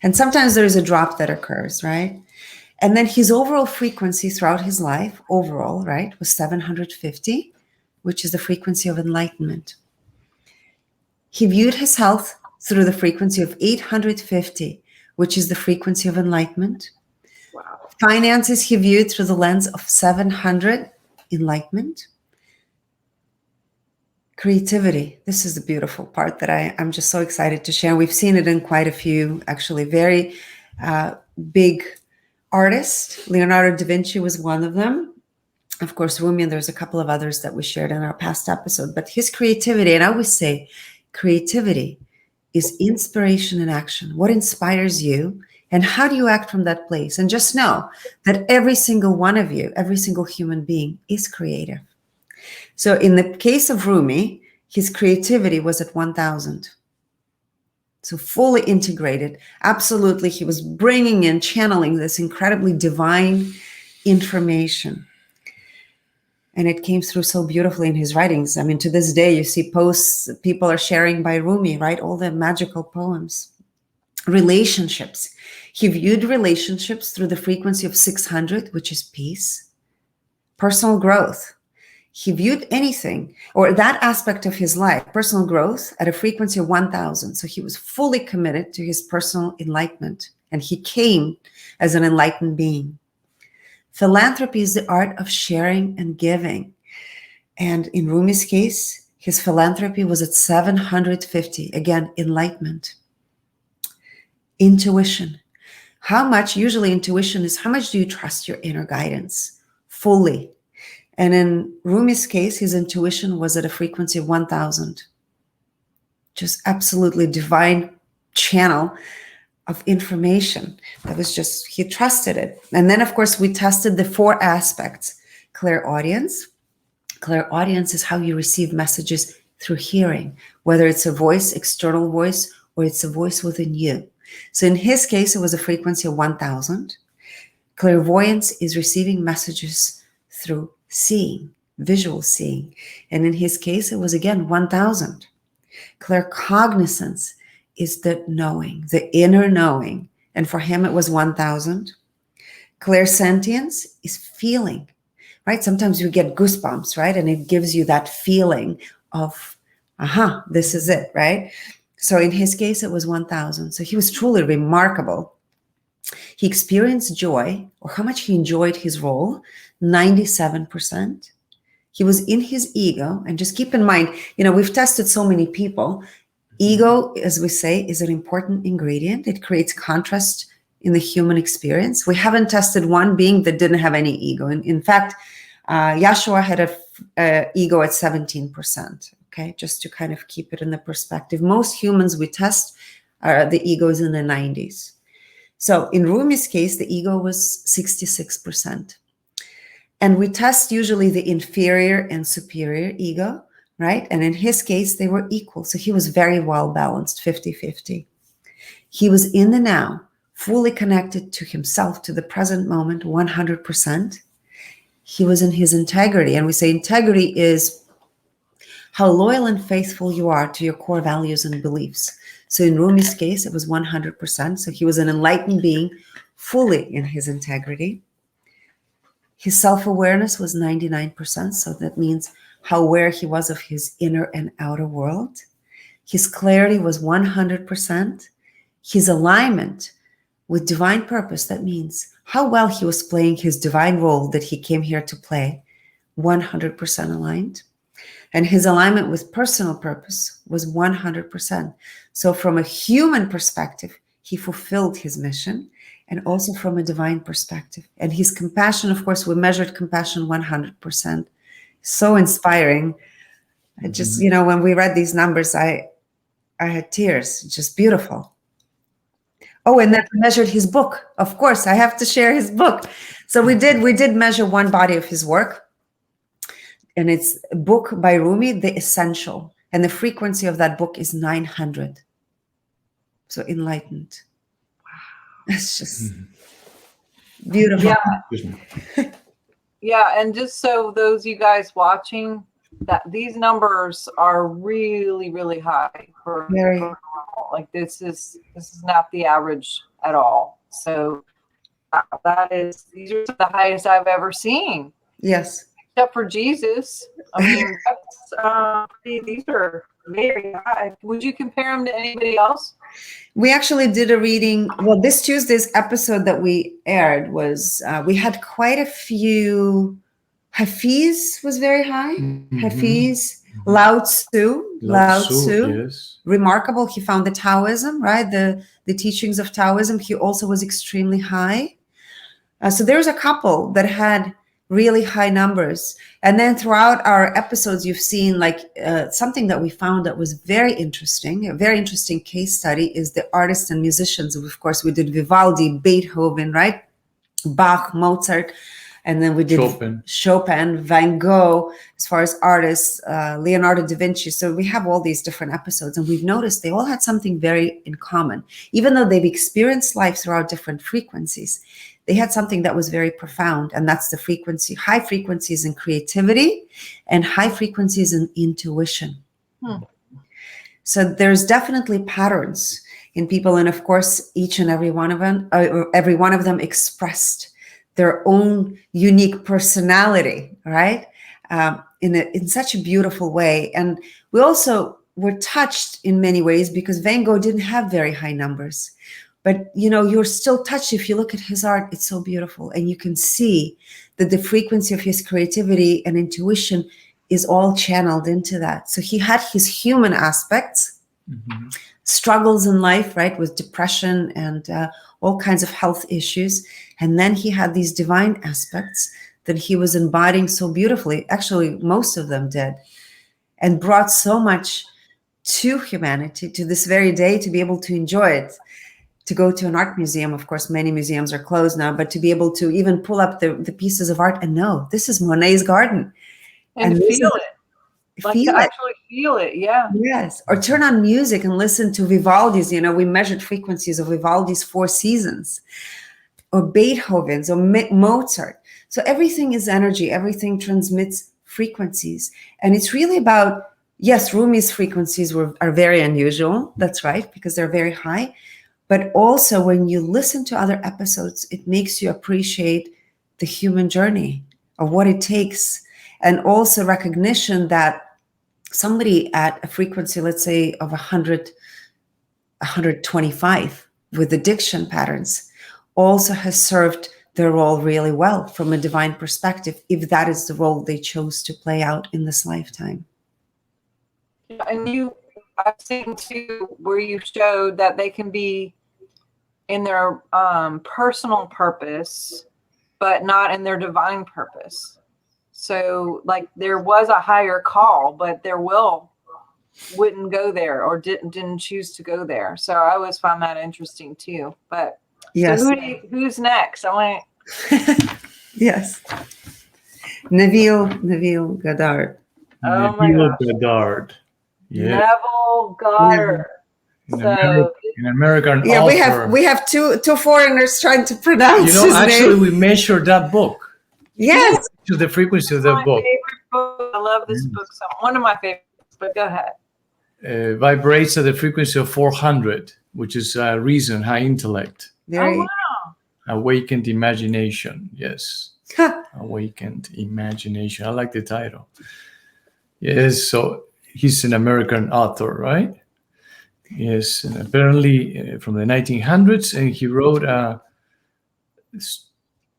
C: And sometimes there is a drop that occurs, right? And then his overall frequency throughout his life, was 750, which is the frequency of enlightenment. He viewed his health through the frequency of 850, which is the frequency of enlightenment.
A: Wow.
C: Finances he viewed through the lens of 700, enlightenment. Creativity. This is the beautiful part that I'm just so excited to share. We've seen it in quite a few, actually, very big artists. Leonardo da Vinci was one of them. Of course, Rumi, and there's a couple of others that we shared in our past episode. But his creativity, and I always say, creativity is inspiration in action. What inspires you, and how do you act from that place? And just know that every single one of you, every single human being is creative. So in the case of Rumi, his creativity was at 1,000. So fully integrated. Absolutely, he was bringing in, channeling this incredibly divine information. And it came through so beautifully in his writings. I mean, to this day, you see posts people are sharing by Rumi, right? All the magical poems. Relationships. He viewed relationships through the frequency of 600, which is peace. Personal growth. He viewed anything, or that aspect of his life, personal growth, at a frequency of 1,000. So he was fully committed to his personal enlightenment, and he came as an enlightened being. Philanthropy is the art of sharing and giving. And in Rumi's case, his philanthropy was at 750. Again, enlightenment. Intuition. Usually intuition is how much do you trust your inner guidance? Fully. And in Rumi's case, his intuition was at a frequency of 1,000. Just absolutely divine channel of information. That was just, he trusted it. And then, of course, we tested the 4 aspects. Clairaudience. Clairaudience is how you receive messages through hearing, whether it's a voice, external voice, or it's a voice within you. So in his case, it was a frequency of 1,000. Clairvoyance is receiving messages through seeing, visual seeing. And in his case, it was again 1,000. Claircognizance is the knowing, the inner knowing. And for him, it was 1,000. Clairsentience is feeling, right? Sometimes you get goosebumps, right? And it gives you that feeling of, this is it, right? So in his case, it was 1,000. So he was truly remarkable. He experienced joy, or how much he enjoyed his role, 97%. He was in his ego. And just keep in mind, we've tested so many people. Ego, as we say, is an important ingredient. It creates contrast in the human experience. We haven't tested one being that didn't have any ego. And in fact, Yeshua had a ego at 17%. Okay, just to kind of keep it in the perspective. Most humans we test, the ego is in the 90s. So in Rumi's case, the ego was 66%. And we test usually the inferior and superior ego, right? And in his case, they were equal. So he was very well balanced, 50-50. He was in the now, fully connected to himself, to the present moment, 100%. He was in his integrity. And we say integrity is how loyal and faithful you are to your core values and beliefs. So in Rumi's case, it was 100%. So he was an enlightened being, fully in his integrity. His self-awareness was 99%. So that means how aware he was of his inner and outer world. His clarity was 100%. His alignment with divine purpose, that means how well he was playing his divine role that he came here to play, 100% aligned. And his alignment with personal purpose was 100%. So from a human perspective, he fulfilled his mission, and also from a divine perspective. And his compassion, of course, we measured compassion 100%. So inspiring. I just, when we read these numbers, I had tears, just beautiful. Oh, and then we measured his book. Of course, I have to share his book. So we did measure one body of his work. And it's a book by Rumi, The Essential. And the frequency of that book is 900. So enlightened. Wow. It's just beautiful.
A: Yeah. Yeah, and just so those you guys watching, that these numbers are really, really high for normal. Like this is not the average at all. So these are the highest I've ever seen.
C: Yes.
A: Except for Jesus. I mean, these are very high. Would you compare them to anybody else?
C: We actually did a reading. Well, this Tuesday's episode that we aired was, we had quite a few. Hafiz was very high. Mm-hmm. Hafiz, Lao Tzu, yes. Remarkable. He found the Taoism, right? The teachings of Taoism. He also was extremely high. So there's a couple that had really high numbers. And then throughout our episodes, you've seen like something that we found that was very interesting. A very interesting case study is the artists and musicians. Of course, we did Vivaldi, Beethoven, right? Bach, Mozart. And then we did Chopin, Van Gogh, as far as artists, Leonardo da Vinci. So we have all these different episodes, and we've noticed they all had something very in common. Even though they've experienced life throughout different frequencies, they had something that was very profound, and that's the frequency, high frequencies in creativity and high frequencies in intuition. So there's definitely patterns in people, and of course, each and every one of them expressed their own unique personality, right? In such a beautiful way. And we also were touched in many ways because Van Gogh didn't have very high numbers. But, you're still touched. If you look at his art, it's so beautiful. And you can see that the frequency of his creativity and intuition is all channeled into that. So he had his human aspects, struggles in life, right, with depression and all kinds of health issues. And then he had these divine aspects that he was embodying so beautifully. Actually, most of them did, and brought so much to humanity to this very day to be able to enjoy it, to go to an art museum. Of course, many museums are closed now, but to be able to even pull up the pieces of art and know this is Monet's garden.
A: And feel it. Actually feel it, yeah.
C: Yes, or turn on music and listen to Vivaldi's, we measured frequencies of Vivaldi's 4 seasons, or Beethoven's, or Mozart. So everything is energy, everything transmits frequencies. And it's really about, yes, Rumi's frequencies are very unusual, that's right, because they're very high. But also when you listen to other episodes, it makes you appreciate the human journey of what it takes. And also recognition that somebody at a frequency, let's say of 100, 125 with addiction patterns also has served their role really well from a divine perspective, if that is the role they chose to play out in this lifetime.
A: Yeah, and I've seen too where you showed that they can be in their personal purpose, but not in their divine purpose. So like there was a higher call, but their will wouldn't go there or didn't choose to go there. So I always found that interesting too. But yes. So who's next? I want
C: Yes. Neville Goddard.
A: Oh my gosh.
B: Goddard. Yeah.
A: Neville Goddard. So
B: An American
C: Yeah,
B: author.
C: we have two foreigners trying to pronounce
B: You know,
C: his
B: actually,
C: name.
B: we measured that book
C: Yes.
B: to the frequency of
A: my
B: that book.
A: favorite book. I love this book. So one of my favorites. But go ahead.
B: Vibrates at the frequency of 400, which is reason, high intellect,
C: Very.
A: Oh wow.
B: awakened imagination. Yes,
C: Huh.
B: awakened imagination. I like the title. Yes, so he's an American author, right? Yes, and apparently from the 1900s, and he wrote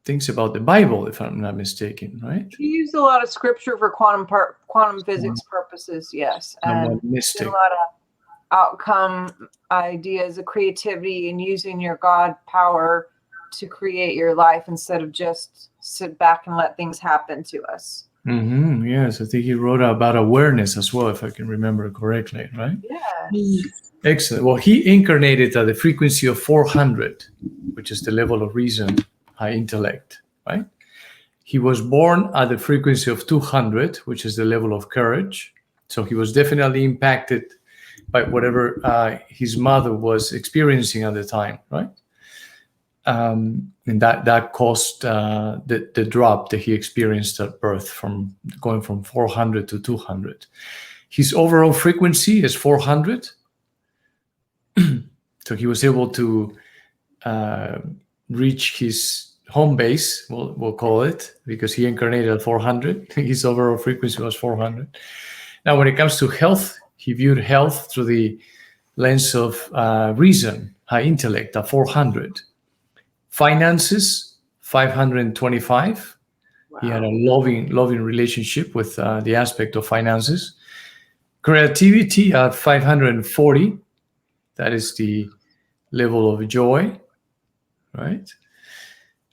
B: things about the Bible, if I'm not mistaken, right?
A: He used a lot of scripture for quantum physics purposes. Yes, and
B: Mystic.
A: a lot of outcome ideas of creativity and using your God power to create your life instead of just sit back and let things happen to us.
B: Mm-hmm. Yes, I think he wrote about awareness as well, if I can remember correctly, right?
A: Yeah.
B: Excellent. Well, he incarnated at the frequency of 400, which is the level of reason, high intellect, right? He was born at the frequency of 200, which is the level of courage. So he was definitely impacted by whatever his mother was experiencing at the time, right? And that caused the drop that he experienced at birth, from going from 400 to 200. His overall frequency is 400. So he was able to reach his home base, we'll call it, because he incarnated at 400. His overall frequency was 400. Now, when it comes to health, he viewed health through the lens of reason, high intellect, at 400. Finances, 525. Wow. He had a loving relationship with the aspect of finances. Creativity at 540. That is the level of joy, right?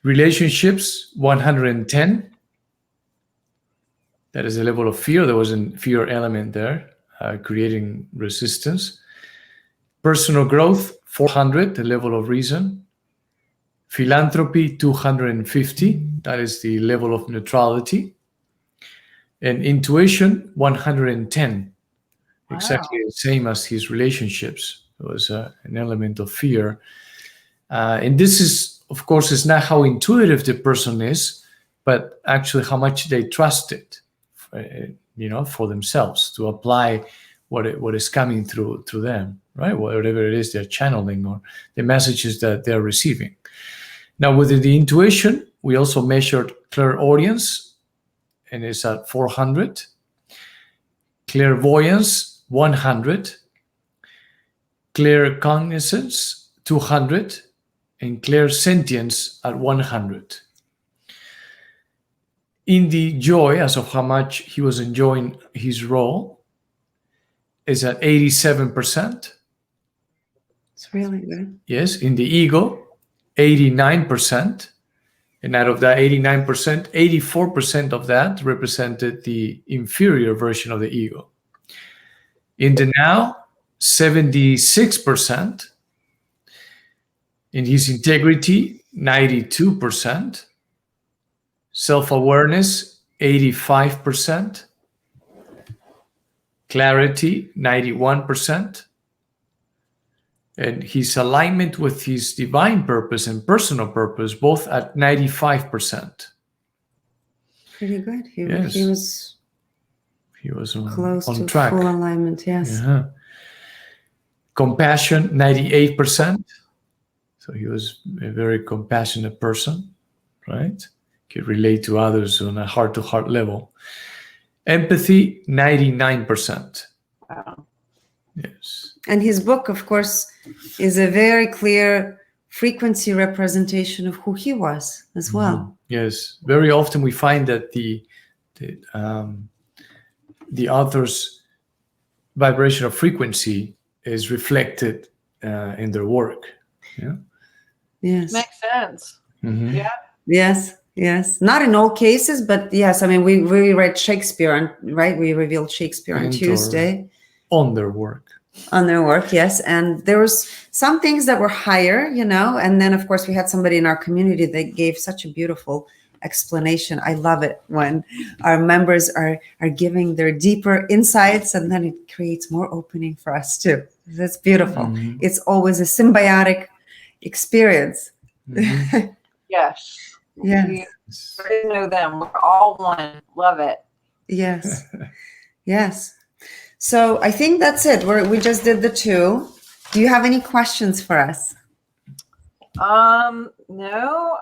B: Relationships, 110. That is the level of fear. There was a fear element there, creating resistance. Personal growth, 400, the level of reason. Philanthropy, 250. That is the level of neutrality. And intuition, 110. Wow. Exactly the same as his relationships. It was an element of fear. And this is, of course, is not how intuitive the person is, but actually how much they trust it, for themselves, to apply what is coming through them, right? Whatever it is they're channeling or the messages that they're receiving. Now, within the intuition, we also measured clairaudience, and it's at 400. Clairvoyance, 100. Claircognizance, 200. And clairsentience at 100. In the joy, as of how much he was enjoying his role, is at 87%.
C: It's really good.
B: Yes, in the ego, 89%. And out of that 89%, 84% of that represented the inferior version of the ego. In the now, 76%. In his integrity, 92%. Self-awareness, 85%. Clarity, 91%. And his alignment with his divine purpose and personal purpose, both at 95%.
C: Pretty good. He was close
B: on
C: to
B: track.
C: Full alignment, yes.
B: Yeah. Compassion, 98%. So he was a very compassionate person, right? Could relate to others on a heart-to-heart level. Empathy, 99%.
A: Wow.
B: Yes.
C: And his book, of course, is a very clear frequency representation of who he was as well.
B: Mm-hmm. Yes. Very often we find that the author's vibrational frequency is reflected in their work. Yeah.
C: Yes.
A: Makes sense.
B: Mm-hmm.
A: Yeah.
C: Yes. Not in all cases, but yes. I mean, we read Shakespeare, right? We revealed Shakespeare on Tuesday.
B: On their work.
C: On their work, yes. And there was some things that were higher, and then, of course, we had somebody in our community that gave such a beautiful explanation. I love it when our members are giving their deeper insights, and then it creates more opening for us too. That's beautiful.
B: Mhm.
C: It's always a symbiotic experience.
B: Mhm.
A: Yes.
C: Yes.
A: We know them. We're all one. Love it.
C: Yes. Yes. So I think that's it. We just did the 2. Do you have any questions for us?
A: No,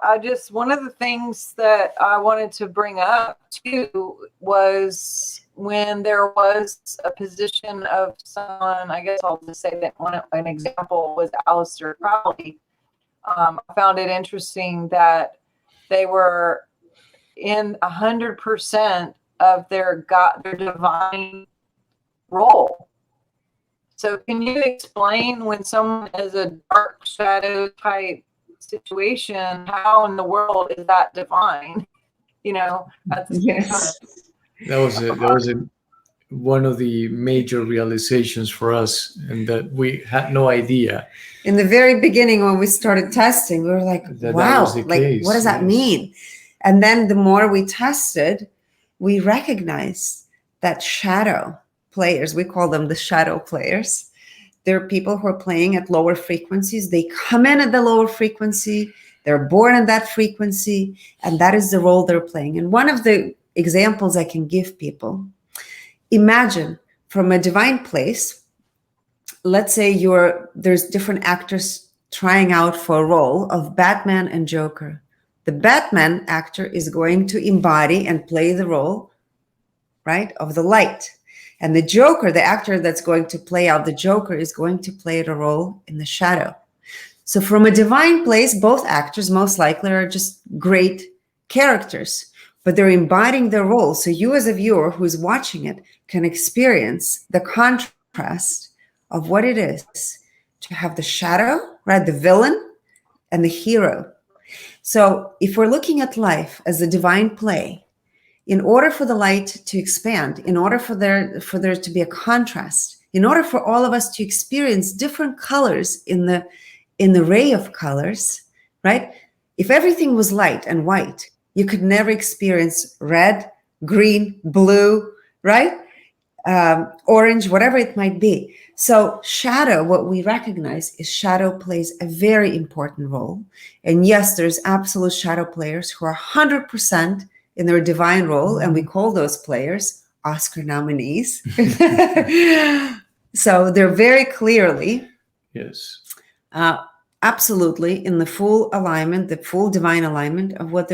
A: one of the things that I wanted to bring up too was when there was a position of someone, I guess I'll just say that an example was Aleister Crowley. I found it interesting that they were in 100% of their divine role. So can you explain when someone is a dark shadow type situation, how in the world is that divine? At the same time.
C: Yes.
B: That was one of the major realizations for us, and that we had no idea
C: In the very beginning, when we started testing, we were like,
B: that
C: wow,
B: was the
C: like,
B: case.
C: what does that
B: Yes.
C: mean? And then the more we tested, we recognized that shadow players, we call them the shadow players. They're people who are playing at lower frequencies. They come in at the lower frequency. They're born at that frequency. And that is the role they're playing. And one of the examples I can give people, imagine from a divine place, let's say there's different actors trying out for a role of Batman and Joker. The Batman actor is going to embody and play the role, right, of the light. And the Joker, the actor that's going to play out the Joker, is going to play the role in the shadow. So from a divine place, both actors most likely are just great characters, but they're embodying their role. So you as a viewer who's watching it can experience the contrast of what it is to have the shadow, right, the villain, and the hero. So if we're looking at life as a divine play, in order for the light to expand, in order for there to be a contrast, in order for all of us to experience different colors in the array of colors, right? If everything was light and white, you could never experience red, green, blue, right? Orange, whatever it might be. So shadow, what we recognize is shadow plays a very important role. And yes, there's absolute shadow players who are 100% in their divine role, and we call those players Oscar nominees. So they're very clearly,
B: Yes.
C: absolutely in the full alignment, the full divine alignment of what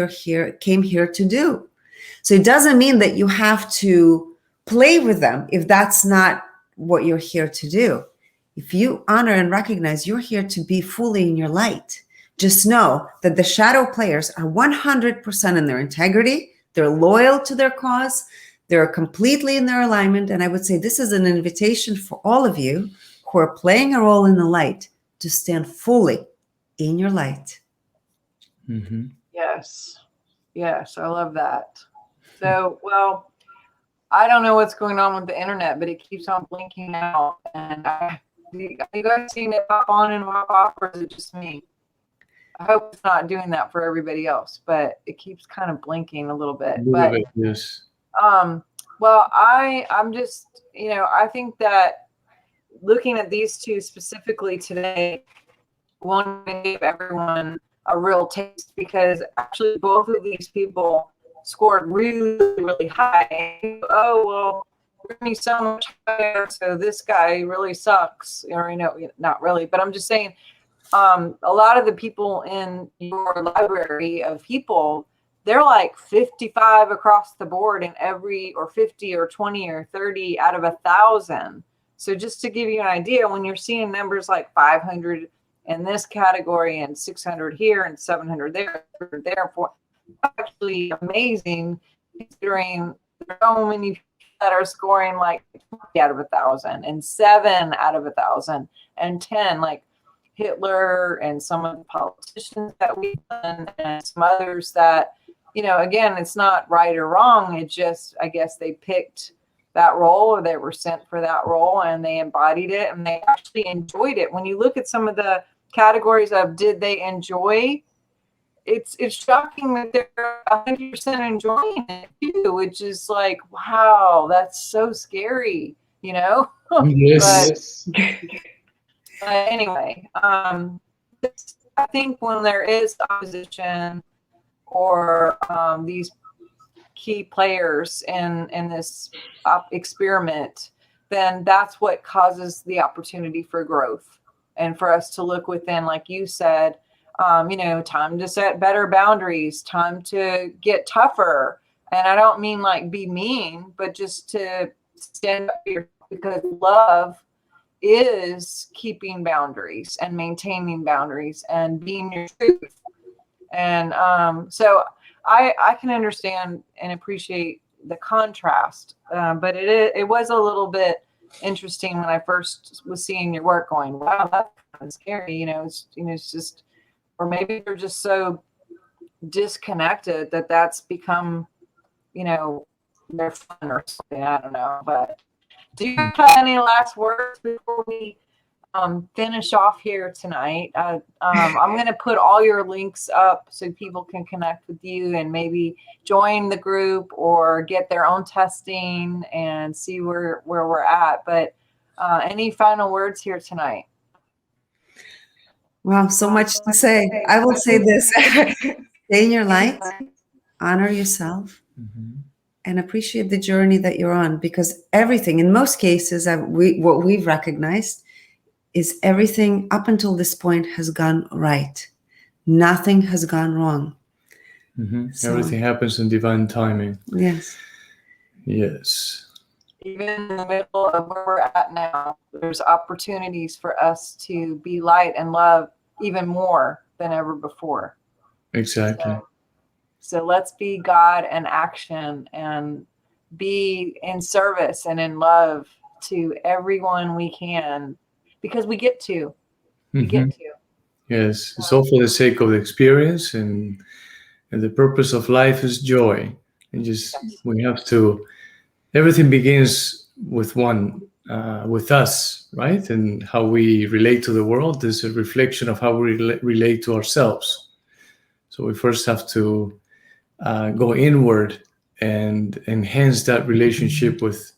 C: came here to do. So it doesn't mean that you have to play with them if that's not what you're here to do. If you honor and recognize you're here to be fully in your light, just know that the shadow players are 100% in their integrity. They're loyal to their cause. They're completely in their alignment. And I would say this is an invitation for all of you who are playing a role in the light to stand fully in your light.
B: Mm-hmm.
A: Yes. Yes, I love that. So, well, I don't know what's going on with the internet, but it keeps on blinking out. And you guys seen it pop on and pop off, or is it just me? I hope it's not doing that for everybody else, but it keeps kind of blinking a little bit.
B: Yes.
A: Well, I'm just, I think that looking at these 2 specifically today, one gave everyone a real taste, because actually both of these people scored really, really high. Oh, well, we're going to be so much higher, so this guy really sucks. Or, not really, but I'm just saying, a lot of the people in your library of people, they're like 55 across the board in every, or 50 or 20 or 30 out of 1,000. So just to give you an idea, when you're seeing numbers like 500 in this category and 600 here and 700 there, actually amazing, considering there are so many people that are scoring like 20 out of 1,000 and 7 out of 1,000 and 10, like Hitler and some of the politicians that we've done, and some others that, again, it's not right or wrong. It just, I guess they picked that role, or they were sent for that role, and they embodied it, and they actually enjoyed it. When you look at some of the categories of did they enjoy it's shocking that they're 100% enjoying it too, which is like, wow, that's so scary, you know.
B: Yes.
A: But anyway, I think when there is opposition or these key players in this experiment, then that's what causes the opportunity for growth and for us to look within, like you said, time to set better boundaries, time to get tougher. And I don't mean like be mean, but just to stand up here, because love is keeping boundaries and maintaining boundaries and being your truth. And so I can understand and appreciate the contrast, but it was a little bit interesting when I first was seeing your work, going, wow, that's kind of scary. It's just, or maybe they're just so disconnected that that's become, their fun or something. I don't know. But do you have any last words before we finish off here tonight? I'm going to put all your links up so people can connect with you and maybe join the group or get their own testing and see where we're at. But any final words here tonight?
C: Wow, so much to say. I will say this. Stay in your light, honor yourself, and appreciate the journey that you're on, because everything, in most cases, what we've recognized is everything up until this point has gone right. Nothing has gone wrong. So,
B: everything happens in divine timing.
C: Yes.
B: Yes.
A: Even in the middle of where we're at now, there's opportunities for us to be light and love even more than ever before.
B: Exactly.
A: So let's be God in action and be in service and in love to everyone we can, because we get to. We get to.
B: Yes, it's all for the sake of the experience, and the purpose of life is joy. And just we have to. Everything begins with with us, right? And how we relate to the world is a reflection of how we relate to ourselves. So we first have to go inward and enhance that relationship with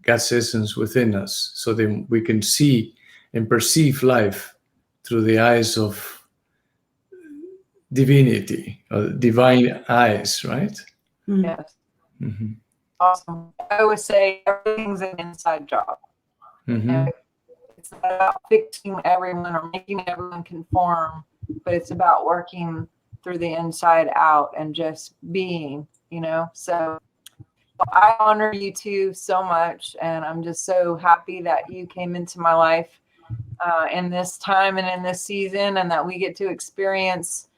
B: God's essence within us, so then we can see and perceive life through the eyes of divinity, or divine eyes, right?
A: Yes. Awesome. I always say everything's an inside job. It's not about fixing everyone or making everyone conform, but it's about working through the inside out and just being, So I honor you two so much, and I'm just so happy that you came into my life in this time and in this season, and that we get to experience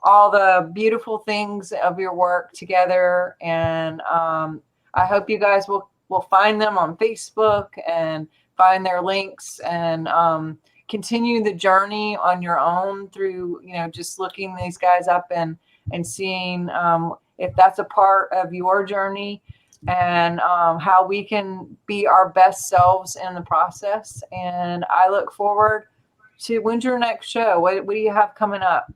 A: all the beautiful things of your work together. And I hope you guys will find them on Facebook and find their links and continue the journey on your own through, just looking these guys up and seeing if that's a part of your journey, and how we can be our best selves in the process. And I look forward to, when's your next show? What do you have coming up?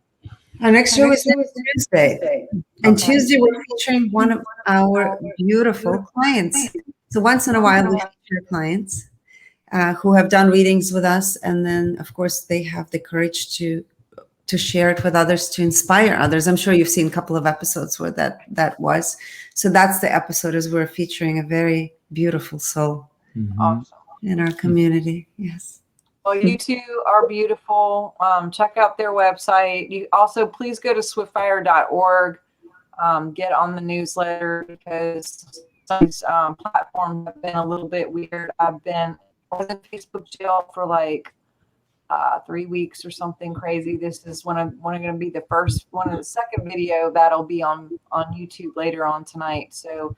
C: Our next show is next Tuesday. And Tuesday, we're featuring one of our beautiful clients. So once in a while, we feature clients who have done readings with us. And then, of course, they have the courage to share it with others, to inspire others. I'm sure you've seen a couple of episodes where that was. So that's the episode, as we're featuring a very beautiful soul in our community. Yes.
A: Well, you two are beautiful. Check out their website. You also, please go to swiftfire.org. Get on the newsletter, because some of these platforms have been a little bit weird. I was in Facebook jail for like 3 weeks or something crazy. This is going to be the second video that'll be on YouTube later on tonight. So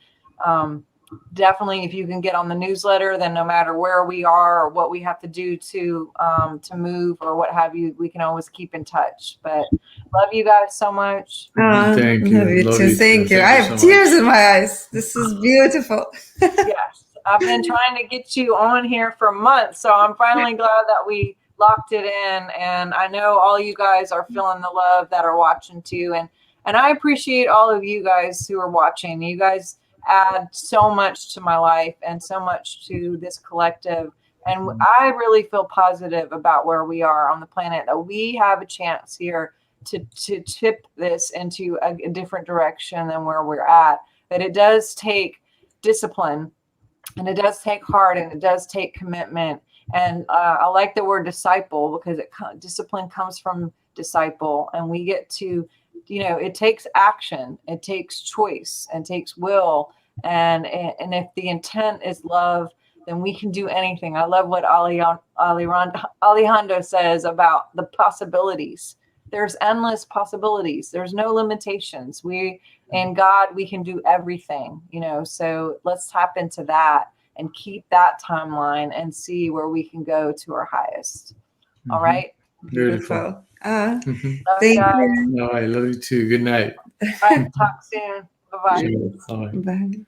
A: definitely, if you can get on the newsletter, then no matter where we are or what we have to do to move or what have you, we can always keep in touch. But love you guys so much.
B: Thank you.
C: Love you too. Thank you. I have tears in my eyes. This is beautiful.
A: Yes, I've been trying to get you on here for months, so I'm finally glad that we locked it in, and I know all you guys are feeling the love that are watching too, and I appreciate all of you guys who are watching. You guys add so much to my life and so much to this collective, and I really feel positive about where we are on the planet, that we have a chance here to tip this into a different direction than where we're at. That it does take discipline, and it does take heart, and it does take commitment. And I like the word disciple, because discipline comes from disciple, and we get to, it takes action, it takes choice, and takes will. And if the intent is love, then we can do anything. I love what Alejandro says about the possibilities. There's endless possibilities. There's no limitations. In God, we can do everything, so let's tap into that and keep that timeline and see where we can go to our highest.
B: Mm-hmm.
A: All right.
C: Beautiful.
A: Love
C: Thank
A: guys.
C: you.
B: No, I love you too. Good night.
A: All right, talk soon. Bye-bye.
B: Sure. Bye.
C: Bye.